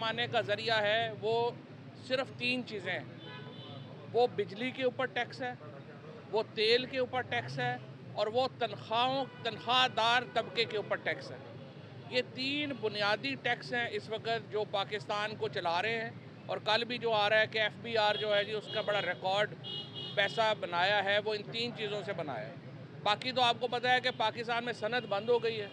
कमाने का ज़रिया है वो सिर्फ 3 चीज़ें हैं। वो बिजली के ऊपर टैक्स है, वो तेल के ऊपर टैक्स है और वो तनख्वाहदार तबके के ऊपर टैक्स है। ये 3 बुनियादी टैक्स हैं इस वक्त जो पाकिस्तान को चला रहे हैं। और कल भी जो आ रहा है कि एफबीआर जो है जी उसका बड़ा रिकॉर्ड पैसा बनाया है, वो इन 3 चीज़ों से बनाया है। बाकी तो आपको पता है कि पाकिस्तान में सनत बंद हो गई है,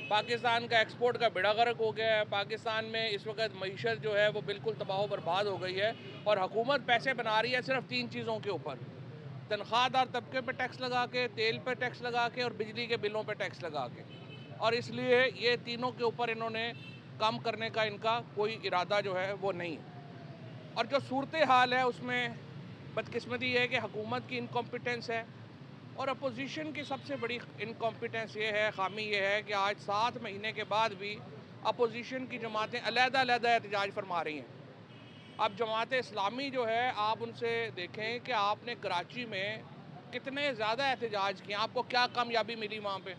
पाकिस्तान का एक्सपोर्ट का बेड़ा गर्क हो गया है, पाकिस्तान में इस वक्त मईशत जो है वो बिल्कुल तबाह बर्बाद हो गई है। और हुकूमत पैसे बना रही है सिर्फ 3 चीज़ों के ऊपर, तनख्वाहदार तबके पे टैक्स लगा के, तेल पे टैक्स लगा के और बिजली के बिलों पे टैक्स लगा के। और इसलिए ये तीनों के ऊपर इन्होंने कम करने का इनका कोई इरादा जो है वो नहीं है। और जो सूरत हाल है उसमें बदकिस्मती ये है कि हुकूमत की इनकॉम्पिटेंस है और अपोजिशन की सबसे बड़ी इनकॉम्पिटेंस ये है, खामी ये है कि आज 7 महीने के बाद भी अपोजिशन की जमातें अलहदा एहतजाज फरमा रही हैं। अब जमात इस्लामी जो है, आप उनसे देखें कि आपने कराची में कितने ज़्यादा एहतजाज किए, आपको क्या कामयाबी मिली वहाँ पे।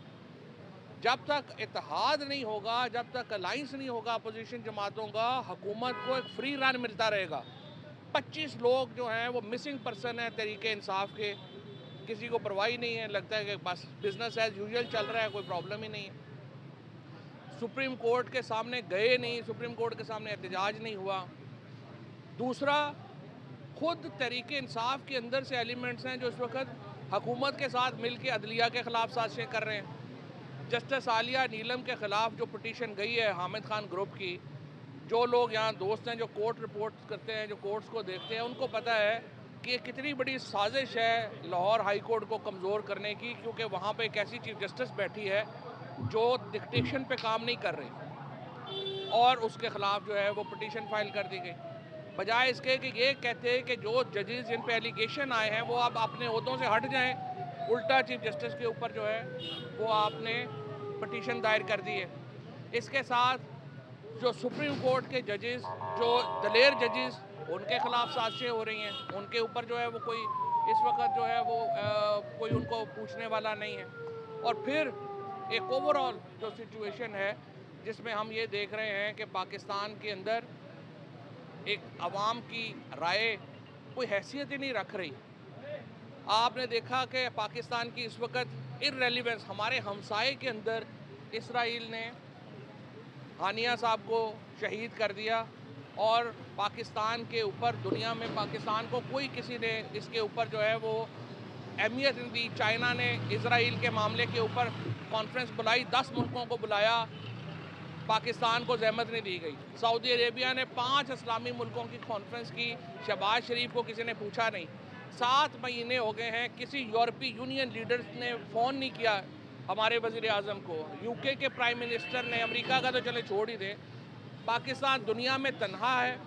जब तक इत्तेहाद नहीं होगा, जब तक अलाइंस नहीं होगा अपोजिशन जमातों का, हुकूमत को एक फ्री रन मिलता रहेगा। 25 लोग जो हैं वो मिसिंग पर्सन है तरीके इंसाफ के, किसी को परवाही नहीं है, लगता है कि बस बिजनेस एज यूजुअल चल रहा है, कोई प्रॉब्लम ही नहीं है। सुप्रीम कोर्ट के सामने गए नहीं, सुप्रीम कोर्ट के सामने एहतजाज नहीं हुआ। दूसरा, खुद तरीके इंसाफ के अंदर से एलिमेंट्स हैं जो इस वक्त हुकूमत के साथ मिल के अदलिया के ख़िलाफ़ साजिशें कर रहे हैं। जस्टिस आलिया नीलम के ख़िलाफ़ जो पिटीशन गई है हामिद खान ग्रुप की, जो लोग यहाँ दोस्त हैं जो कोर्ट रिपोर्ट करते हैं, जो कोर्ट्स को देखते हैं, उनको पता है कि ये कितनी बड़ी साजिश है लाहौर हाई कोर्ट को कमज़ोर करने की, क्योंकि वहाँ पे एक ऐसी चीफ जस्टिस बैठी है जो डिक्टेशन पे काम नहीं कर रही और उसके ख़िलाफ़ जो है वो पिटीशन फाइल कर दी गई। बजाय इसके कि ये कहते हैं कि जो जजेस जिन पे एलिगेशन आए हैं वो अब अपने ओहदों से हट जाएं, उल्टा चीफ जस्टिस के ऊपर जो है वो आपने पिटीशन दायर कर दी है। इसके साथ जो सुप्रीम कोर्ट के जजेस, जो दलेर जजेस, उनके ख़िलाफ़ साजिशें हो रही हैं, उनके ऊपर जो है वो कोई इस वक्त जो है वो कोई उनको पूछने वाला नहीं है। और फिर एक ओवरऑल जो सिचुएशन है जिसमें हम ये देख रहे हैं कि पाकिस्तान के अंदर एक अवाम की राय कोई हैसियत ही नहीं रख रही। आपने देखा कि पाकिस्तान की इस वक्त इररेलेवेंस, हमारे हमसाए के अंदर इसराइल ने हानिया साहब को शहीद कर दिया और पाकिस्तान के ऊपर दुनिया में पाकिस्तान को कोई किसी ने इसके ऊपर जो है वो अहमियत नहीं दी। चाइना ने इसराइल के मामले के ऊपर कॉन्फ्रेंस बुलाई, 10 मुल्कों को बुलाया, पाकिस्तान को जहमत नहीं दी गई। सऊदी अरेबिया ने 5 इस्लामी मुल्कों की कॉन्फ्रेंस की, शहबाज शरीफ को किसी ने पूछा नहीं। 7 महीने हो गए हैं, किसी यूरोपीय यूनियन लीडर्स ने फ़ोन नहीं किया हमारे वज़ीर आज़म को। यूके के प्राइम मिनिस्टर ने, अमेरिका का तो चले छोड़ ही दें, पाकिस्तान दुनिया में तन्हा है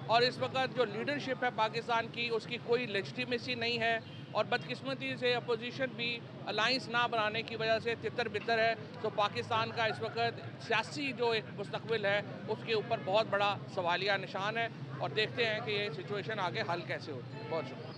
और इस वक्त जो लीडरशिप है पाकिस्तान की उसकी कोई लेजिटिमेसी नहीं है। और बदकिस्मती से अपोजिशन भी अलाइंस ना बनाने की वजह से तितर बितर है। तो पाकिस्तान का इस वक्त सियासी जो एक मुस्तकबिल है उसके ऊपर बहुत बड़ा सवालिया निशान है और देखते हैं कि ये सिचुएशन आगे हल कैसे होती है। बहुत शुक्रिया।